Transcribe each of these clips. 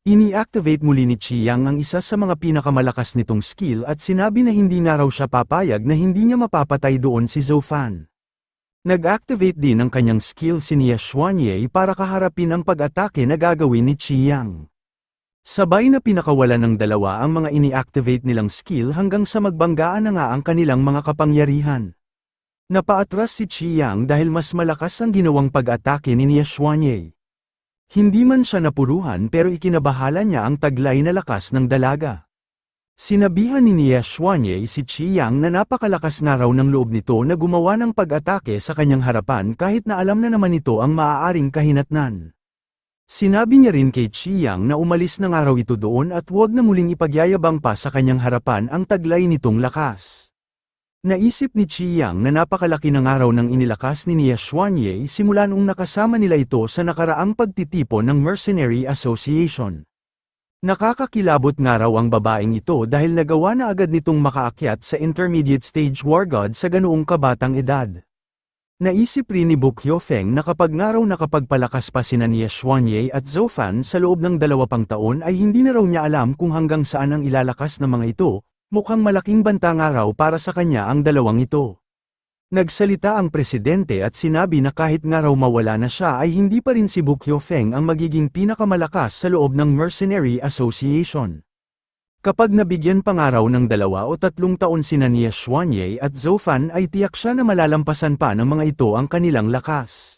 Ini-activate muli ni Chiang ang isa sa mga pinakamalakas nitong skill at sinabi na hindi nga raw siya papayag na hindi niya mapapatay doon si Zhou Fan. Nag-activate din ang kanyang skill si Nia Xuanye para kaharapin ang pag-atake na gagawin ni Chiang. Sabay na pinakawalan ng dalawa ang mga ini-activate nilang skill hanggang sa magbanggaan na nga ang kanilang mga kapangyarihan. Napaatras si Chiang dahil mas malakas ang ginawang pag-atake ni Nia Xuanye. Hindi man siya napuruhan pero ikinabahala niya ang taglay na lakas ng dalaga. Sinabihan ni Nia Xuanye si Chiang na napakalakas nga raw ng loob nito na gumawa ng pag-atake sa kanyang harapan kahit na alam na naman ito ang maaaring kahinatnan. Sinabi niya rin kay Chiang na umalis na nga raw ito doon at huwag na muling ipagyayabang pa sa kanyang harapan ang taglay nitong lakas. Naisip ni Chiang na napakalaki ng araw ng inilakas ni Nia Xuanye simula noong nakasama nila ito sa nakaraang pagtitipon ng Mercenary Association. Nakakakilabot nga raw ang babaeng ito dahil nagawa na agad nitong makaakyat sa intermediate stage war god sa ganoong kabatang edad. Naisip rin ni Bu Qiufeng na kapag nga raw nakapagpalakas pa sina Nia Xuanye at Zhou Fan sa loob ng 2 taon ay hindi na raw niya alam kung hanggang saan ang ilalakas ng mga ito. Mukhang malaking banta nga raw para sa kanya ang dalawang ito. Nagsalita ang presidente at sinabi na kahit nga raw mawala na siya ay hindi pa rin si Bu Qiufeng ang magiging pinakamalakas sa loob ng Mercenary Association. Kapag nabigyan pa nga raw ng 2 o 3 taon sina Nia Xuanye at Zhou Fan ay tiyak siya na malalampasan pa ng mga ito ang kanilang lakas.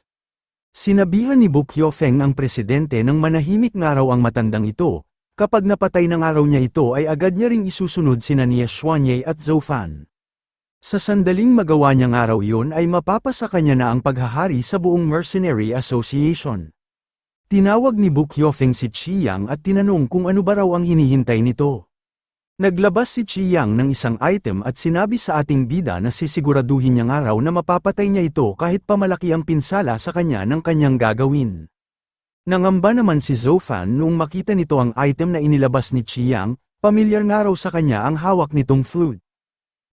Sinabihan ni Bu Qiufeng ang presidente nang manahimik nga raw ang matandang ito. Kapag napatay ng araw niya ito ay agad niya ring isusunod sina Nia Xuanye at Zhou Fan. Sa sandaling magawa niyang araw yun ay mapapasa kanya na ang paghahari sa buong Mercenary Association. Tinawag ni Bu Qiufeng si Chiang at tinanong kung ano ba raw ang hinihintay nito. Naglabas si Chiang ng isang item at sinabi sa ating bida na sisiguraduhin niyang araw na mapapatay niya ito kahit pa malaki ang pinsala sa kanya ng kanyang gagawin. Nangamba naman si Zhou Fan noong makita nito ang item na inilabas ni Chiang, pamilyar nga raw sa kanya ang hawak nitong flute.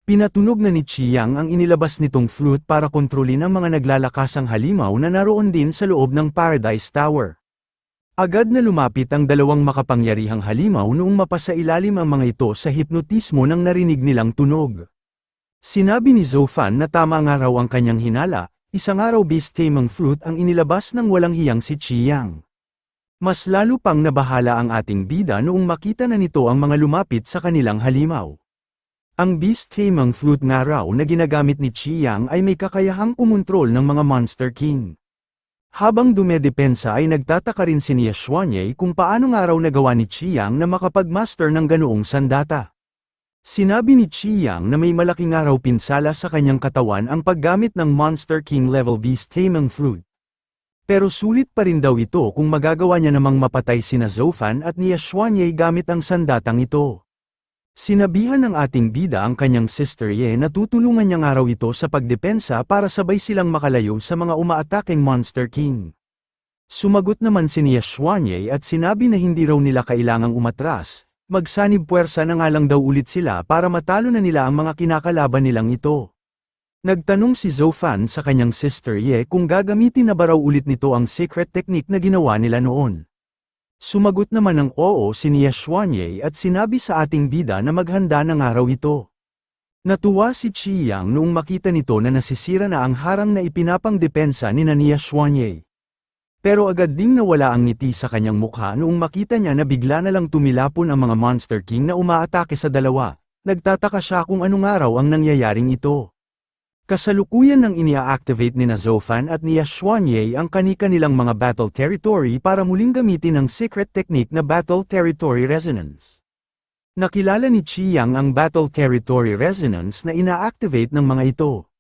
Pinatunog na ni Chiang ang inilabas nitong flute para kontrolin ang mga naglalakasang halimaw na naroon din sa loob ng Paradise Tower. Agad na lumapit ang 2 makapangyarihang halimaw noong mapasailalim ang mga ito sa hipnotismo nang narinig nilang tunog. Sinabi ni Zhou Fan na tama nga raw ang kanyang hinala. Isang araw beast-taming flute ang inilabas ng walang hiyang si Chiang. Mas lalo pang nabahala ang ating bida noong makita na nito ang mga lumapit sa kanilang halimaw. Ang beast-taming flute nga raw na ginagamit ni Chiang ay may kakayahang kumontrol ng mga Monster King. Habang dumedepensa ay nagtataka rin si Nia Xuanye kung paano nga raw nagawa ni Chiang na makapag-master ng ganoong sandata. Sinabi ni Chiang na may malaking araw pinsala sa kanyang katawan ang paggamit ng Monster King level beast-taming flute. Pero sulit pa rin daw ito kung magagawa niya namang mapatay sina Zhou Fan at Nia Xuanye gamit ang sandatang ito. Sinabihan ng ating bida ang kanyang sister Ye na tutulungan niya nga raw ito sa pagdepensa para sabay silang makalayo sa mga umaataking Monster King. Sumagot naman si Nia Xuanye at sinabi na hindi raw nila kailangang umatras. Magsanib puwersa na nga lang daw ulit sila para matalo na nila ang mga kinakalaban nilang ito. Nagtanong si Zhou Fan sa kanyang sister Ye kung gagamitin na ba raw ulit nito ang secret technique na ginawa nila noon. Sumagot naman ng oo si Nia Xuanye at sinabi sa ating bida na maghanda na nga raw ito. Natuwa si Chiang noong makita nito na nasisira na ang harang na ipinapang depensa ni Nia Xuanye. Pero agad ding nawala ang ngiti sa kanyang mukha noong makita niya na bigla na lang tumilapon ang mga Monster King na umaatake sa dalawa. Nagtataka siya kung anong araw ang nangyayaring ito. Kasalukuyan nang inia-activate ni Zhou Fan at Nia Xuanye ang kani-kanilang mga battle territory para muling gamitin ang secret technique na Battle Territory Resonance. Nakilala ni Chiang ang Battle Territory Resonance na ina-activate ng mga ito.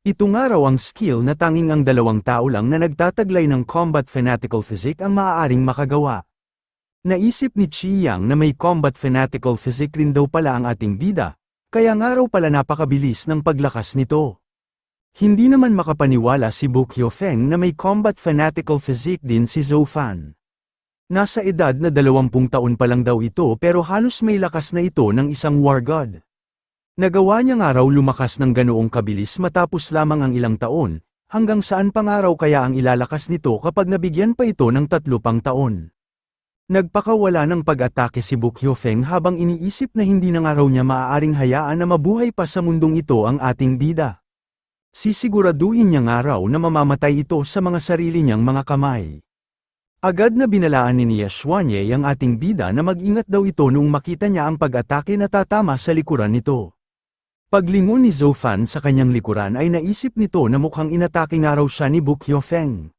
Ito nga raw ang skill na tanging ang 2 tao lang na nagtataglay ng Combat Fanatical Physique ang maaaring makagawa. Naisip ni Chiang na may Combat Fanatical Physique rin daw pala ang ating bida, kaya nga raw pala napakabilis ng paglakas nito. Hindi naman makapaniwala si Bu Qiufeng na may Combat Fanatical Physique din si Zhou Fan. Nasa edad na 20 taon pa lang daw ito pero halos may lakas na ito ng isang war god. Nagawa niya nga raw lumakas ng ganoong kabilis matapos lamang ang ilang taon, hanggang saan pa nga raw kaya ang ilalakas nito kapag nabigyan pa ito ng 3 pang taon. Nagpakawala ng pag-atake si Buk Hyofeng habang iniisip na hindi na nga raw niya maaaring hayaan na mabuhay pa sa mundong ito ang ating bida. Sisiguraduhin niya nga raw na mamamatay ito sa mga sarili niyang mga kamay. Agad na binalaan ni Xuanye ang ating bida na mag-ingat daw ito noong makita niya ang pag-atake na tatama sa likuran nito. Paglingon ni Zhou Fan sa kanyang likuran ay naisip nito na mukhang inatake nga raw siya ni Buk Hyofeng.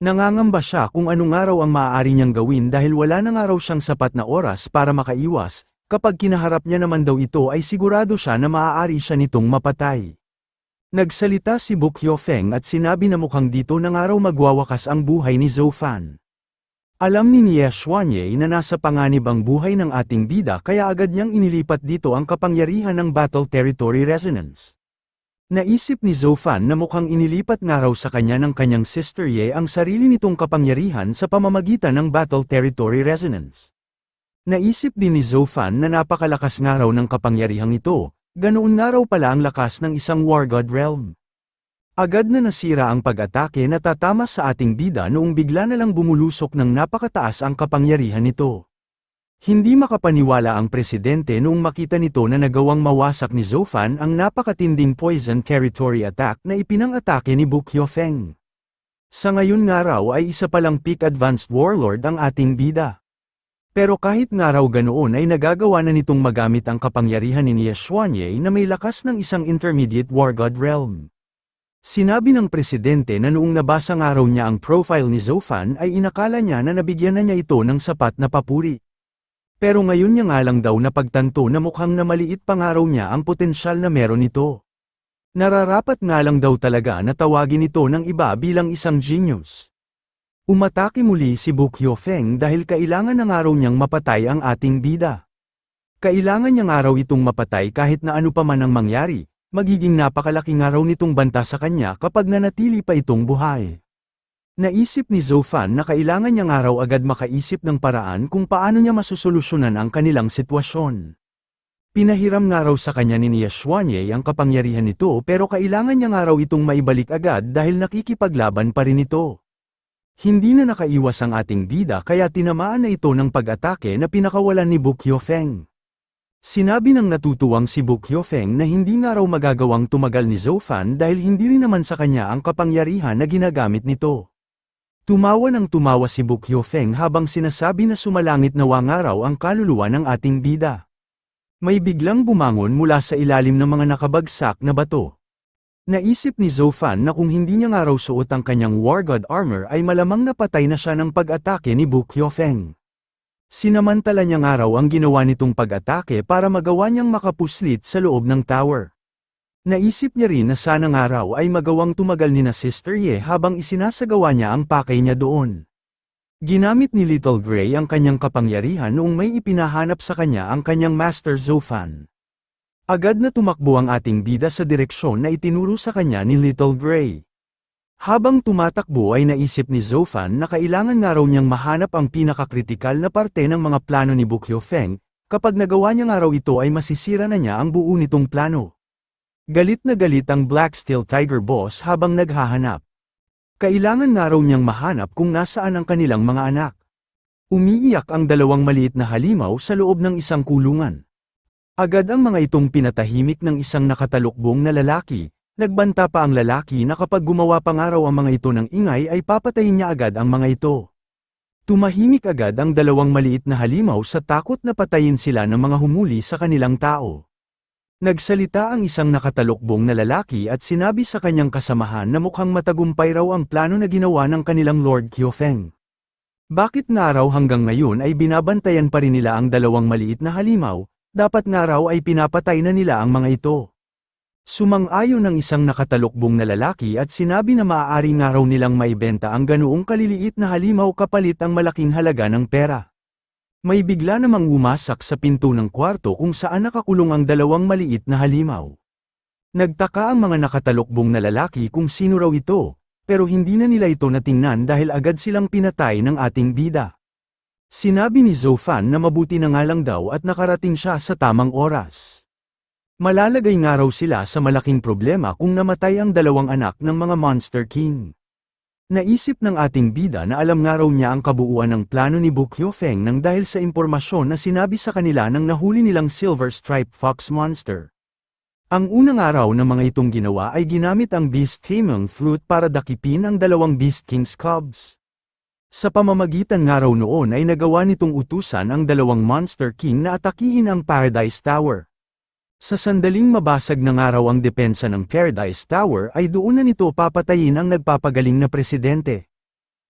Nangangamba siya kung anong araw ang maaari niyang gawin dahil wala na nga raw siyang sapat na oras para makaiwas, kapag kinaharap niya naman daw ito ay sigurado siya na maaari siya nitong mapatay. Nagsalita si Buk Hyofeng at sinabi na mukhang dito na nga raw magwawakas ang buhay ni Zhou Fan. Alam ni Xuanye na nasa panganib ang buhay ng ating bida kaya agad niyang inilipat dito ang kapangyarihan ng Battle Territory Resonance. Naisip ni Zhou Fan na mukhang inilipat nga raw sa kanya ng kanyang sister Ye ang sarili nitong kapangyarihan sa pamamagitan ng Battle Territory Resonance. Naisip din ni Zhou Fan na napakalakas nga raw ng kapangyarihang ito, ganoon nga raw pala ang lakas ng isang War God Realm. Agad na nasira ang pag-atake na tatama sa ating bida noong bigla na lang bumulusok ng napakataas ang kapangyarihan nito. Hindi makapaniwala ang presidente noong makita nito na nagawang mawasak ni Zhou Fan ang napakatinding Poison Territory Attack na ipinang-atake ni Buk Hyofeng. Sa ngayon nga raw ay isa palang peak advanced warlord ang ating bida. Pero kahit nga raw ganoon ay nagagawa na nitong magamit ang kapangyarihan ni Xuanye na may lakas ng isang intermediate War God Realm. Sinabi ng presidente na noong nabasa nga raw niya ang profile ni Zhou Fan ay inakala niya na nabigyan na niya ito ng sapat na papuri. Pero ngayon niya nga lang daw napagtanto na mukhang na maliit pa nga raw niya ang potensyal na meron ito. Nararapat nga lang daw talaga na tawagin ito ng iba bilang isang genius. Umatake muli si Buk Hyofeng dahil kailangan na nga raw niyang mapatay ang ating bida. Kailangan niya nga raw itong mapatay kahit na ano pa man ang mangyari, magiging napakalaki nga raw nitong banta sa kanya kapag nanatili pa itong buhay. Naisip ni Zhou Fan na kailangan niya nga raw agad makaisip ng paraan kung paano niya masusolusyonan ang kanilang sitwasyon. Pinahiram nga raw sa kanya ni Xuanye ang kapangyarihan nito pero kailangan niya nga raw itong maibalik agad dahil nakikipaglaban pa rin ito. Hindi na nakaiwas ang ating bida kaya tinamaan na ito ng pag-atake na pinakawalan ni Buk Hyofeng. Sinabi ng natutuwang si Buk Hyofeng na hindi nga raw magagawang tumagal ni Zhou Fan dahil hindi rin naman sa kanya ang kapangyarihan na ginagamit nito. Tumawa ng tumawa si Buk Hyofeng habang sinasabi na sumalangit na nga raw ang kaluluwa ng ating bida. May biglang bumangon mula sa ilalim ng mga nakabagsak na bato. Naisip ni Zhou Fan na kung hindi niya nga raw suot ang kanyang War God armor ay malamang napatay na siya ng pag-atake ni Buk Hyofeng. Sinamantala niya nga raw ang ginawa nitong pag-atake para magawa niyang makapuslit sa loob ng tower. Naisip niya rin na sana nga raw ay magawang tumagal ni na Sister Ye habang isinasagawa niya ang pakay niya doon. Ginamit ni Little Gray ang kanyang kapangyarihan noong may ipinahanap sa kanya ang kanyang Master Zhou Fan. Agad na tumakbo ang ating bida sa direksyon na itinuro sa kanya ni Little Gray. Habang tumatakbo ay naisip ni Zhou Fan na kailangan nga raw niyang mahanap ang pinakakritikal na parte ng mga plano ni Buk Hyofeng, kapag nagawa niya nga raw ito ay masisira na niya ang buo nitong plano. Galit na galit ang Black Steel Tiger Boss habang naghahanap. Kailangan nga raw niyang mahanap kung nasaan ang kanilang mga anak. Umiiyak ang dalawang maliit na halimaw sa loob ng isang kulungan. Agad ang mga itong pinatahimik ng isang nakatalukbong na lalaki, nagbanta pa ang lalaki na kapag gumawa pa nga raw ang mga ito ng ingay ay papatayin niya agad ang mga ito. Tumahimik agad ang dalawang maliit na halimaw sa takot na patayin sila ng mga humuli sa kanilang tao. Nagsalita ang isang nakatalukbong na lalaki at sinabi sa kanyang kasamahan na mukhang matagumpay raw ang plano na ginawa ng kanilang Lord Hyofeng. Bakit nga raw hanggang ngayon ay binabantayan pa rin nila ang dalawang maliit na halimaw, dapat nga raw ay pinapatay na nila ang mga ito. Sumang-ayon ng isang nakatalukbong na lalaki at sinabi na maaari nga raw nilang maibenta ang ganoong kaliliit na halimaw kapalit ang malaking halaga ng pera. May bigla namang umasak sa pinto ng kwarto kung saan nakakulong ang dalawang maliit na halimaw. Nagtaka ang mga nakatalukbong na lalaki kung sino raw ito, pero hindi na nila ito natingnan dahil agad silang pinatay ng ating bida. Sinabi ni Zhou Fan na mabuti na nga lang daw at nakarating siya sa tamang oras. Malalagay nga raw sila sa malaking problema kung namatay ang dalawang anak ng mga Monster King. Naisip ng ating bida na alam nga raw niya ang kabuuan ng plano ni Bu Qiufeng nang dahil sa impormasyon na sinabi sa kanila ng nahuli nilang Silver Stripe Fox Monster. Ang unang araw na mga itong ginawa ay ginamit ang Beast Taming Flute para dakipin ang dalawang Beast King's Cubs. Sa pamamagitan nga raw noon ay nagawa nitong utusan ang dalawang Monster King na atakihin ang Paradise Tower. Sa sandaling mabasag na nga raw ang depensa ng Paradise Tower ay doon na nito papatayin ang nagpapagaling na presidente.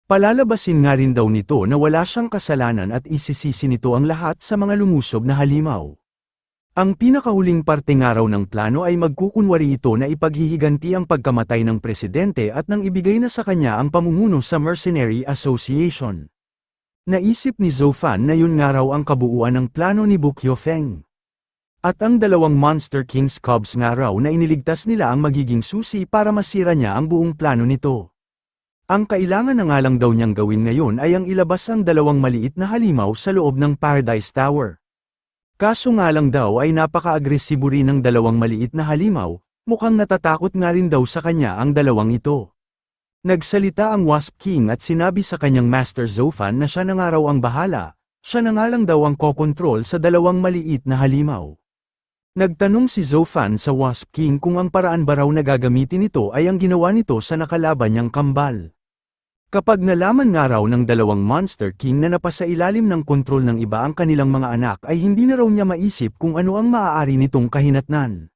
Palalabasin nga rin daw nito na wala siyang kasalanan at isisisi nito ang lahat sa mga lumusob na halimaw. Ang pinakahuling parte nga raw ng plano ay magkukunwari ito na ipaghihiganti ang pagkamatay ng presidente at nang ibigay na sa kanya ang pamumuno sa Mercenary Association. Naisip ni Zhou Fan na yun nga raw ang kabuuan ng plano ni Bu Qiufeng. At ang dalawang Monster King's Cubs nga raw na iniligtas nila ang magiging susi para masira niya ang buong plano nito. Ang kailangan na nga lang daw niyang gawin ngayon ay ang ilabas ang dalawang maliit na halimaw sa loob ng Paradise Tower. Kaso nga lang daw ay napaka-agresibo rin ng dalawang maliit na halimaw, mukhang natatakot nga rin daw sa kanya ang dalawang ito. Nagsalita ang Wasp King at sinabi sa kanyang Master Zhou Fan na siya na nga raw ang bahala, siya na nga lang daw ang kokontrol sa dalawang maliit na halimaw. Nagtanong si Zhou Fan sa Wasp King kung ang paraan ba raw na gagamitin nito ay ang ginawa nito sa nakalaban niyang kambal. Kapag nalaman nga raw ng dalawang Monster King na napasailalim ng kontrol ng iba ang kanilang mga anak ay hindi na raw niya maisip kung ano ang maaari nitong kahinatnan.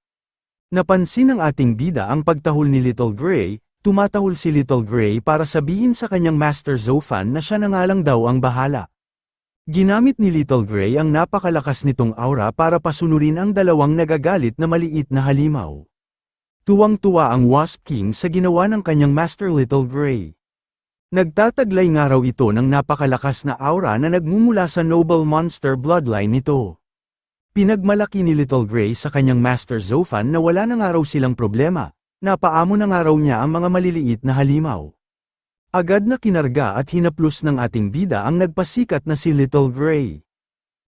Napansin ng ating bida ang pagtahol ni Little Gray, tumatahol si Little Gray para sabihin sa kanyang Master Zhou Fan na siya na nga lang daw ang bahala. Ginamit ni Little Gray ang napakalakas nitong aura para pasunurin ang dalawang nagagalit na maliit na halimaw. Tuwang-tuwa ang Wasp King sa ginawa ng kanyang Master Little Gray. Nagtataglay nga raw ito ng napakalakas na aura na nagmumula sa Noble Monster bloodline nito. Pinagmalaki ni Little Gray sa kanyang Master Zhou Fan na wala na nga raw silang problema, napaamo na nga raw niya ang mga maliliit na halimaw. Agad na kinarga at hinaplos ng ating bida ang nagpasikat na si Little Gray.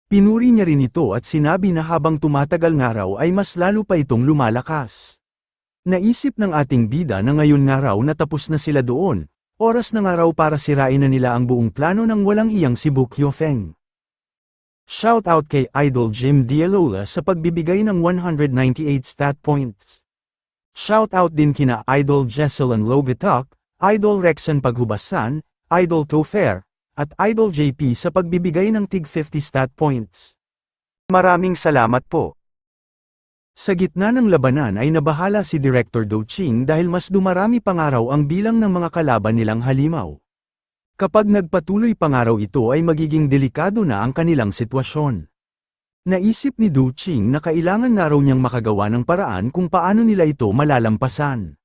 Pinuri niya rin ito at sinabi na habang tumatagal nga raw ay mas lalo pa itong lumalakas. Naisip ng ating bida na ngayon nga raw na tapos na sila doon, oras na nga raw para sirain na nila ang buong plano ng walang hiyang si Bu Qiufeng. Shoutout kay Idol Jim Dialola sa pagbibigay ng 198 stat points. Shoutout din kina Idol Jesselyn Logatok, Idol Rexon Paghubasan, Idol Tofair, at Idol JP sa pagbibigay ng tig 50 stat points. Maraming salamat po. Sa gitna ng labanan ay nabahala si Director Do Ching dahil mas dumarami pa nga raw ang bilang ng mga kalaban nilang halimaw. Kapag nagpatuloy pa nga raw ito ay magiging delikado na ang kanilang sitwasyon. Naisip ni Do Ching na kailangan nga raw niyang makagawa ng paraan kung paano nila ito malalampasan.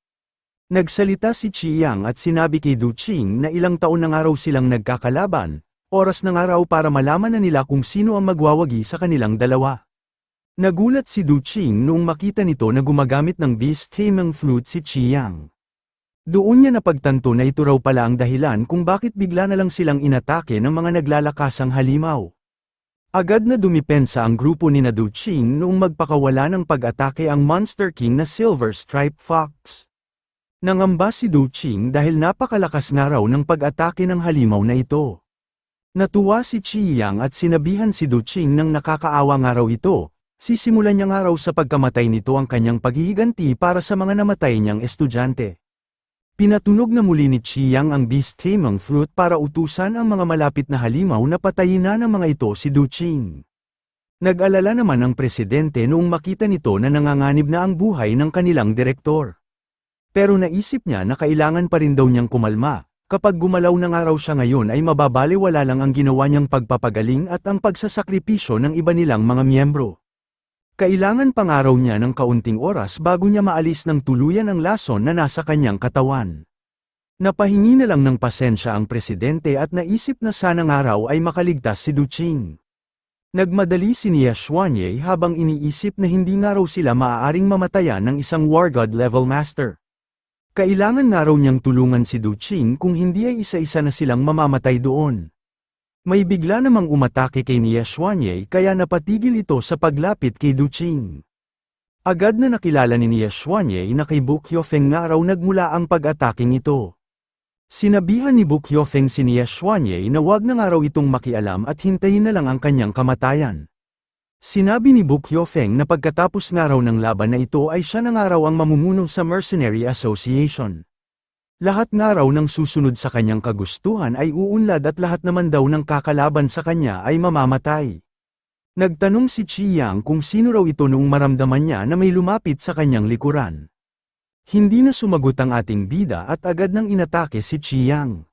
Nagsalita si Qi Yang at sinabi kay Du Ching na ilang taon na nga raw silang nagkakalaban, oras na nga raw para malaman na nila kung sino ang magwawagi sa kanilang dalawa. Nagulat si Du Ching noong makita nito na gumagamit ng Beast Taming Flute si Qi Yang. Doon niya napagtanto na ito raw pala ang dahilan kung bakit bigla na lang silang inatake ng mga naglalakasang halimaw. Agad na dumipensa ang grupo ni Du Ching noong magpakawala ng pag-atake ang Monster King na Silver Stripe Fox. Nangamba si Du Ching dahil napakalakas nga raw ng pag-atake ng halimaw na ito. Natuwa si Qi Yang at sinabihan si Du Ching nang nakakaawa nga raw ito, sisimulan niya nga raw sa pagkamatay nito ang kanyang paghihiganti para sa mga namatay niyang estudyante. Pinatunog na muli ni Qi Yang ang Beast Taming Flute para utusan ang mga malapit na halimaw na patayin na ng mga ito si Du Ching. Nag-alala naman ang presidente noong makita nito na nanganganib na ang buhay ng kanilang direktor. Pero naisip niya na kailangan pa rin daw niyang kumalma, kapag gumalaw na nga raw siya ngayon ay mababaliwala lang ang ginawa niyang pagpapagaling at ang pagsasakripisyo ng iba nilang mga miyembro. Kailangan pa nga raw niya ng kaunting oras bago niya maalis ng tuluyan ang lason na nasa kanyang katawan. Napahingi na lang ng pasensya ang presidente at naisip na sana nga raw ay makaligtas si Du Ching. Nagmadali si Nia Xuanye habang iniisip na hindi nga raw sila maaaring mamatayan ng isang War God level master. Kailangan nga raw niyang tulungan si Du Ching kung hindi ay isa-isa na silang mamamatay doon. May bigla namang umatake kay Nia Xuanye kaya napatigil ito sa paglapit kay Du Ching. Agad na nakilala ni Nia Xuanye na kay Bu Qiufeng nga raw nagmula ang pag-ataking ito. Sinabihan ni Bukyofeng si Nia Xuanye na wag na nga raw itong makialam at hintayin na lang ang kanyang kamatayan. Sinabi ni Bukyofeng na pagkatapos nga raw ng laban na ito ay siya na nga raw ang mamumuno sa Mercenary Association. Lahat nga raw ng susunod sa kanyang kagustuhan ay uunlad at lahat naman daw ng kakalaban sa kanya ay mamamatay. Nagtanong si Chi Yang kung sino raw ito noong maramdaman niya na may lumapit sa kanyang likuran. Hindi na sumagot ang ating bida at agad nang inatake si Chi Yang.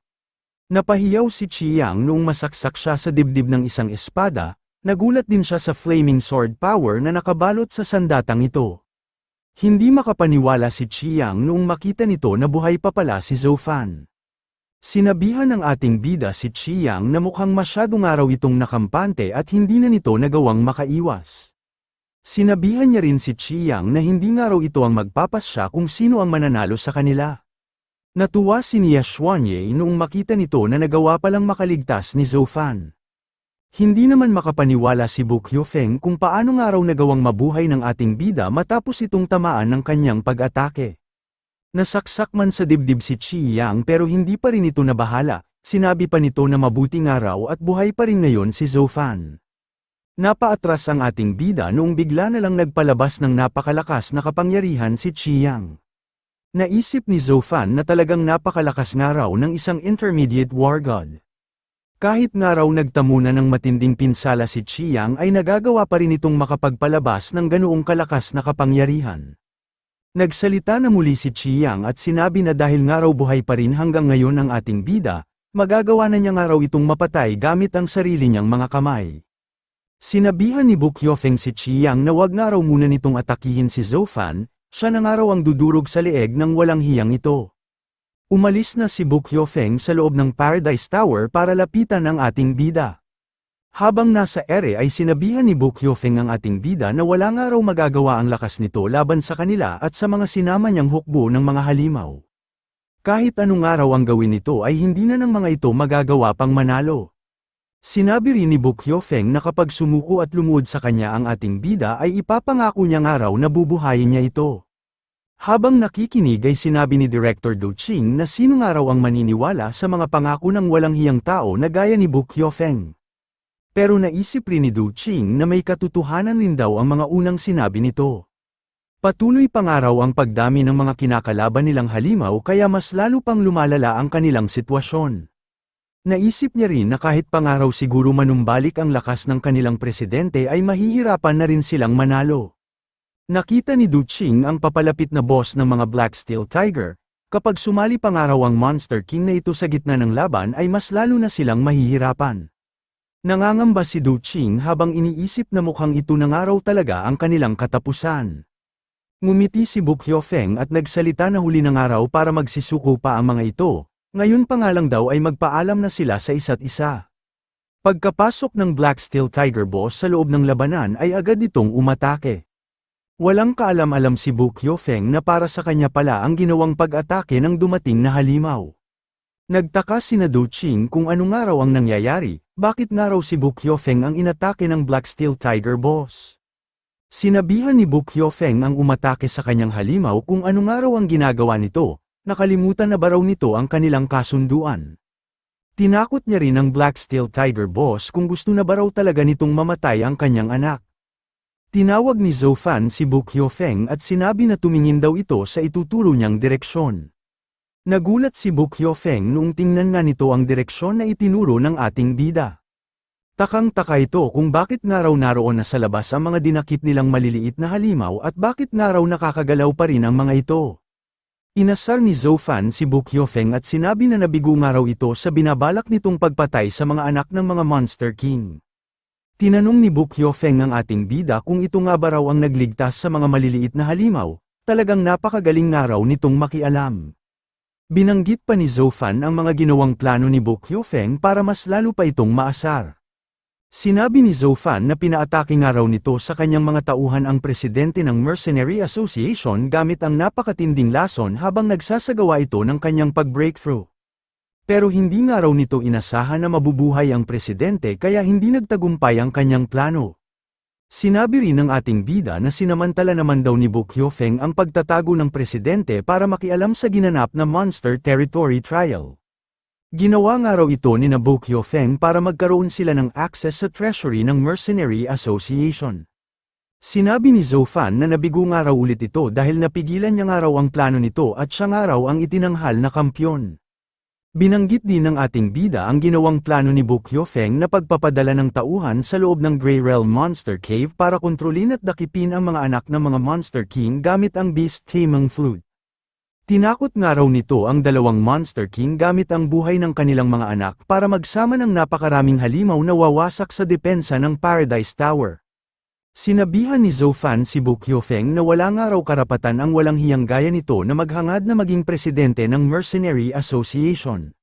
Napahiyaw si Chi Yang noong masaksak siya sa dibdib ng isang espada, nagulat din siya sa flaming sword power na nakabalot sa sandatang ito. Hindi makapaniwala si Chi Yang noong makita nito na buhay pa pala si Zhou Fan. Sinabihan ng ating bida si Chi Yang na mukhang masyadong araw itong nakampante at hindi na nito nagawang makaiwas. Sinabihan niya rin si Chi Yang na hindi nga raw ito ang magpapasya kung sino ang mananalo sa kanila. Natuwa si Nia Xuanye noong makita nito na nagawa palang makaligtas ni Zhou Fan. Hindi naman makapaniwala si Bukyofeng kung paano nga raw nagawang mabuhay ng ating bida matapos itong tamaan ng kanyang pag-atake. Nasaksak man sa dibdib si Chi Yang pero hindi pa rin ito nabahala, sinabi pa nito na mabuti nga raw at buhay pa rin ngayon si Zhou Fan. Napaatras ang ating bida noong bigla na lang nagpalabas ng napakalakas na kapangyarihan si Chi Yang. Naisip ni Zhou Fan na talagang napakalakas nga raw ng isang intermediate war god. Kahit nga raw nagtamo na ng matinding pinsala si Chi Yang ay nagagawa pa rin itong makapagpalabas ng ganoong kalakas na kapangyarihan. Nagsalita na muli si Chi Yang at sinabi na dahil nga raw buhay pa rin hanggang ngayon ang ating bida, magagawa na niya nga raw itong mapatay gamit ang sarili niyang mga kamay. Sinabihan ni Bukyofeng si Chi Yang na wag nga raw muna nitong atakihin si Zhou Fan, siya na nga raw ang dudurog sa leeg ng walang hiyang ito. Umalis na si Bukyofeng sa loob ng Paradise Tower para lapitan ang ating bida. Habang nasa ere ay sinabihan ni Bukyofeng ang ating bida na wala nga raw magagawa ang lakas nito laban sa kanila at sa mga sinama niyang hukbo ng mga halimaw. Kahit anong araw ang gawin nito ay hindi na ng mga ito magagawa pang manalo. Sinabi rin ni Bukyofeng na kapag sumuko at lumuod sa kanya ang ating bida ay ipapangako niya nga raw na bubuhayin niya ito. Habang nakikinig ay sinabi ni Director Do Ching na sino nga raw ang maniniwala sa mga pangako ng walang hiyang tao na gaya ni Bukyofeng. Pero naisip rin ni Do Ching na may katotohanan rin daw ang mga unang sinabi nito. Patuloy pa nga raw ang pagdami ng mga kinakalaban nilang halimaw kaya mas lalo pang lumalala ang kanilang sitwasyon. Naisip niya rin na kahit pa nga raw siguro manumbalik ang lakas ng kanilang presidente ay mahihirapan na rin silang manalo. Nakita ni Du Ching ang papalapit na boss ng mga Black Steel Tiger, kapag sumali pa nga raw ang Monster King na ito sa gitna ng laban ay mas lalo na silang mahihirapan. Nangangamba si Du Ching habang iniisip na mukhang ito na nga raw talaga ang kanilang katapusan. Ngumiti si Bukyofeng at nagsalita na huli na nga raw para magsisuko pa ang mga ito. Ngayon pa nga lang daw ay magpaalam na sila sa isa't isa. Pagkapasok ng Black Steel Tiger boss sa loob ng labanan ay agad itong umatake. Walang kaalam-alam si Bukyofeng na para sa kanya pala ang ginawang pag-atake ng dumating na halimaw. Nagtaka si Du Ching kung ano nga raw ang nangyayari, bakit nga raw si Bukyofeng ang inatake ng Black Steel Tiger boss. Sinabihan ni Bukyofeng ang umatake sa kanyang halimaw kung ano nga raw ang ginagawa nito. Nakalimutan na ba raw nito ang kanilang kasunduan? Tinakot niya rin ang Black Steel Tiger boss kung gusto na ba raw talaga nitong mamatay ang kanyang anak. Tinawag ni Zhou Fan si Bukyofeng at sinabi na tumingin daw ito sa ituturo niyang direksyon. Nagulat si Bukyofeng noong tingnan nga nito ang direksyon na itinuro ng ating bida. Takang-taka ito kung bakit nga raw naroon na sa labas ang mga dinakip nilang maliliit na halimaw at bakit nga raw nakakagalaw pa rin ang mga ito. Inasar ni Zhou Fan si Bukyofeng at sinabi na nabigo nga raw ito sa binabalak nitong pagpatay sa mga anak ng mga Monster King. Tinanong ni Bukyofeng ang ating bida kung ito nga ba raw ang nagligtas sa mga maliliit na halimaw, talagang napakagaling nga raw nitong makialam. Binanggit pa ni Zhou Fan ang mga ginawang plano ni Bukyofeng para mas lalo pa itong maasar. Sinabi ni Zhou Fan na pinaatake nga raw nito sa kanyang mga tauhan ang presidente ng Mercenary Association gamit ang napakatinding lason habang nagsasagawa ito ng kanyang pag-breakthrough. Pero hindi nga raw nito inasahan na mabubuhay ang presidente kaya hindi nagtagumpay ang kanyang plano. Sinabi rin ng ating bida na sinamantala naman daw ni Bukyofeng ang pagtatago ng presidente para makialam sa ginanap na Monster Territory Trial. Ginawa nga raw ito ni Bo Qiufeng para magkaroon sila ng access sa treasury ng Mercenary Association. Sinabi ni Zhou Fan na nabigo nga raw ulit ito dahil napigilan niya nga raw ang plano nito at siya nga raw ang itinanghal na kampyon. Binanggit din ng ating bida ang ginawang plano ni Bo Qiufeng na pagpapadala ng tauhan sa loob ng Grey Realm Monster Cave para kontrolin at dakipin ang mga anak ng mga Monster King gamit ang Beast Taming Flute. Tinakot nga raw nito ang dalawang Monster King gamit ang buhay ng kanilang mga anak para magsama ng napakaraming halimaw na wawasak sa depensa ng Paradise Tower. Sinabihan ni Zhou Fan si Bo Qiufeng na wala nga raw karapatan ang walang hiyang gaya nito na maghangad na maging presidente ng Mercenary Association.